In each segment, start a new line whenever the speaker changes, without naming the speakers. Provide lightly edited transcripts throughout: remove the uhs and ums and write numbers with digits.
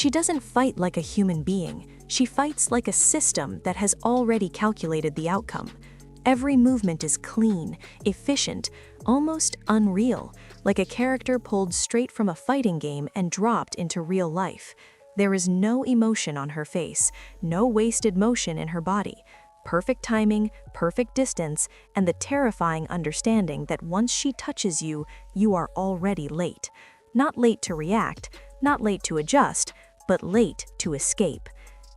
She doesn't fight like a human being. She fights like a system that has already calculated the outcome. Every movement is clean, efficient, almost unreal, like a character pulled straight from a fighting game and dropped into real life. There is no emotion on her face, no wasted motion in her body. Perfect timing, perfect distance, and the terrifying understanding that once she touches you, you are already late. Not late to react, not late to adjust, but late to escape.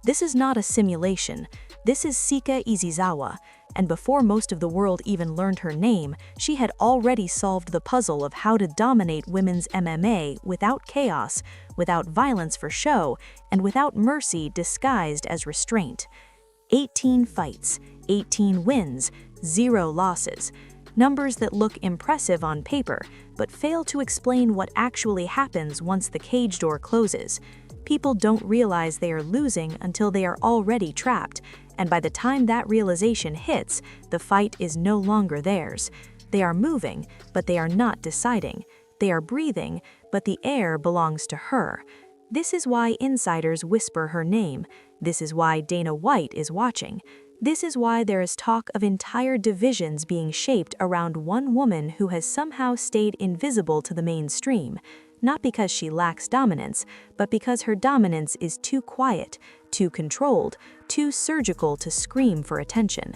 This is not a simulation. This is Seikka Isizawa, and before most of the world even learned her name, she had already solved the puzzle of how to dominate women's MMA without chaos, without violence for show, and without mercy disguised as restraint. 18 fights, 18 wins, 0 losses. Numbers that look impressive on paper, but fail to explain what actually happens once the cage door closes. People don't realize they are losing until they are already trapped, and by the time that realization hits, the fight is no longer theirs. They are moving, but they are not deciding. They are breathing, but the air belongs to her. This is why insiders whisper her name. This is why Dana White is watching. This is why there is talk of entire divisions being shaped around one woman who has somehow stayed invisible to the mainstream. Not because she lacks dominance, but because her dominance is too quiet, too controlled, too surgical to scream for attention.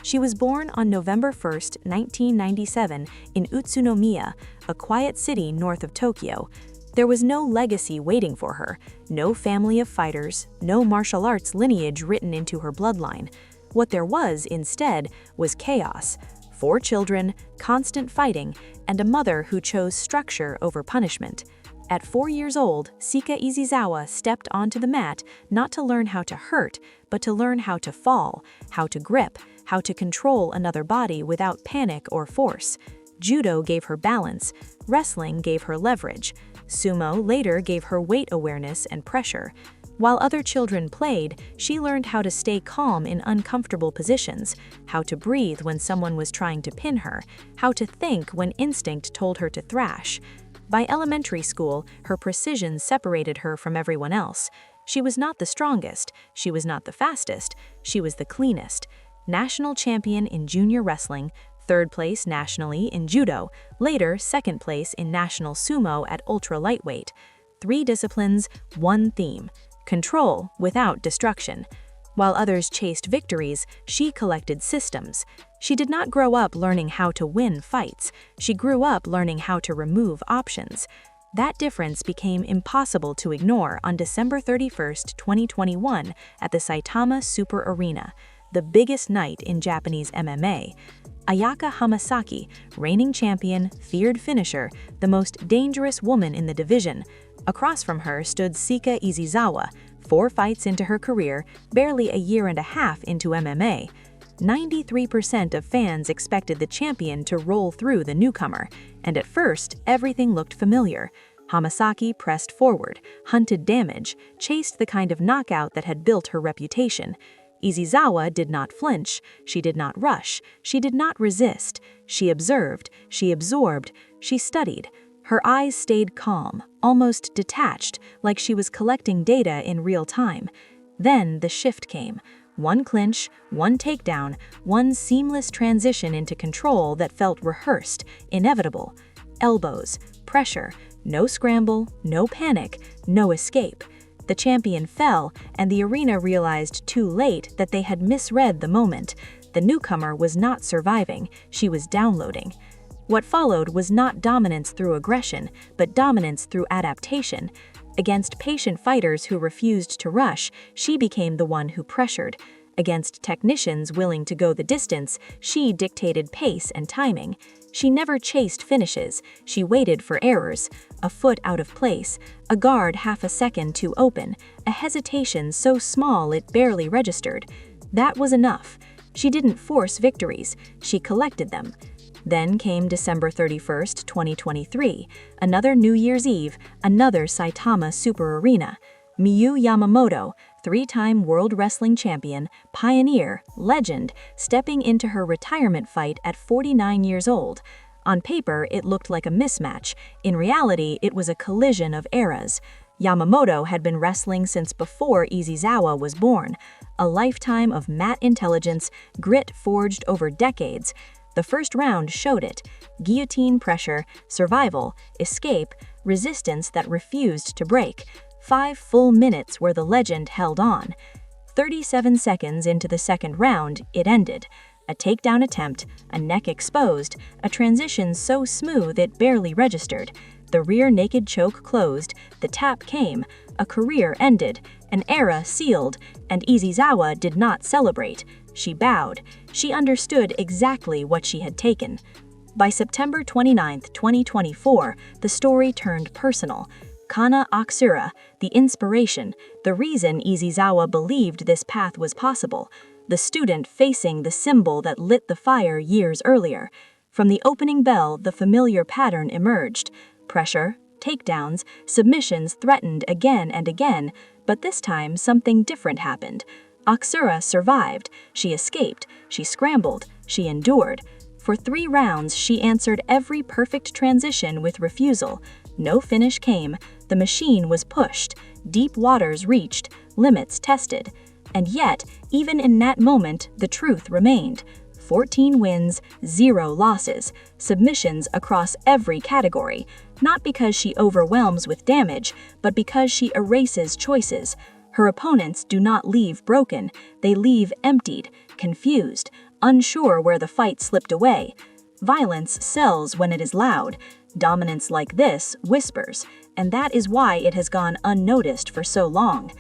She was born on November 1, 1997, in Utsunomiya, a quiet city north of Tokyo. There was no legacy waiting for her, no family of fighters, no martial arts lineage written into her bloodline. What there was, instead, was chaos. 4 children, constant fighting, and a mother who chose structure over punishment. At 4 years old, Seikka Isizawa stepped onto the mat not to learn how to hurt, but to learn how to fall, how to grip, how to control another body without panic or force. Judo gave her balance, wrestling gave her leverage. Sumo later gave her weight awareness and pressure. While other children played, she learned how to stay calm in uncomfortable positions, how to breathe when someone was trying to pin her, how to think when instinct told her to thrash. By elementary school, her precision separated her from everyone else. She was not the strongest, she was not the fastest, she was the cleanest. National champion in junior wrestling, 3rd place nationally in judo, later 2nd place in national sumo at ultra lightweight. 3 disciplines, 1 theme. Control without destruction. While others chased victories, she collected systems. She did not grow up learning how to win fights. She grew up learning how to remove options. That difference became impossible to ignore on December 31, 2021 at the Saitama Super Arena, the biggest night in Japanese MMA. Ayaka Hamasaki, reigning champion, feared finisher, the most dangerous woman in the division. Across from her stood Seikka Isizawa, 4 fights into her career, barely a year and a half into MMA. 93% of fans expected the champion to roll through the newcomer, and at first, everything looked familiar. Hamasaki pressed forward, hunted damage, chased the kind of knockout that had built her reputation. Isizawa did not flinch, she did not rush, she did not resist. She observed, she absorbed, she studied. Her eyes stayed calm, almost detached, like she was collecting data in real time. Then the shift came. 1 clinch, 1 takedown, 1 seamless transition into control that felt rehearsed, inevitable. Elbows, pressure, no scramble, no panic, no escape. The champion fell, and the arena realized too late that they had misread the moment. The newcomer was not surviving, she was downloading. What followed was not dominance through aggression, but dominance through adaptation. Against patient fighters who refused to rush, she became the one who pressured. Against technicians willing to go the distance, she dictated pace and timing. She never chased finishes, she waited for errors. A foot out of place, a guard half a second too open, a hesitation so small it barely registered. That was enough. She didn't force victories, she collected them. Then came December 31, 2023, another New Year's Eve, another Saitama Super Arena. Miyu Yamamoto, 3-time World Wrestling Champion, pioneer, legend, stepping into her retirement fight at 49 years old. On paper, it looked like a mismatch. In reality, it was a collision of eras. Yamamoto had been wrestling since before Isizawa was born, a lifetime of mat intelligence, grit forged over decades. The first round showed it: guillotine pressure, survival, escape, resistance that refused to break. 5 full minutes where the legend held on. 37 seconds into the second round, it ended. A takedown attempt, a neck exposed, a transition so smooth it barely registered. The rear naked choke closed, the tap came, a career ended, an era sealed, and Isizawa did not celebrate. She bowed. She understood exactly what she had taken. By September 29, 2024, the story turned personal. Kana Aksura, the inspiration, the reason Isizawa believed this path was possible, the student facing the symbol that lit the fire years earlier. From the opening bell, the familiar pattern emerged. Pressure, takedowns, submissions threatened again and again, but this time something different happened. Aksura survived. She escaped. She scrambled. She endured. For 3 rounds, she answered every perfect transition with refusal. No finish came. The machine was pushed. Deep waters reached. Limits tested. And yet, even in that moment, the truth remained. 14 wins, 0 losses, submissions across every category, not because she overwhelms with damage, but because she erases choices. Her opponents do not leave broken, they leave emptied, confused, unsure where the fight slipped away. Violence sells when it is loud. Dominance like this whispers, and that is why it has gone unnoticed for so long.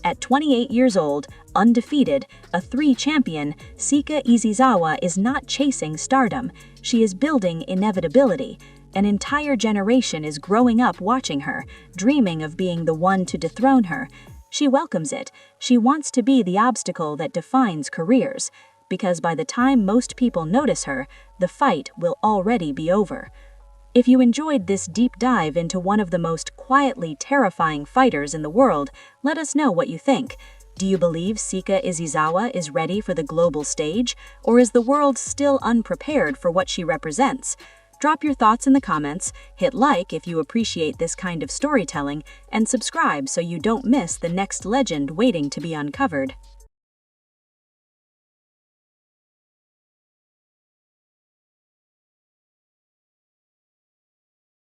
At 28 years old, undefeated, a 3 champion, Seikka Isizawa is not chasing stardom. She is building inevitability. An entire generation is growing up watching her, dreaming of being the one to dethrone her. She welcomes it. She wants to be the obstacle that defines careers. Because by the time most people notice her, the fight will already be over. If you enjoyed this deep dive into one of the most quietly terrifying fighters in the world, let us know what you think. Do you believe Seikka Isizawa is ready for the global stage, or is the world still unprepared for what she represents? Drop your thoughts in the comments, hit like if you appreciate this kind of storytelling, and subscribe so you don't miss the next legend waiting to be uncovered.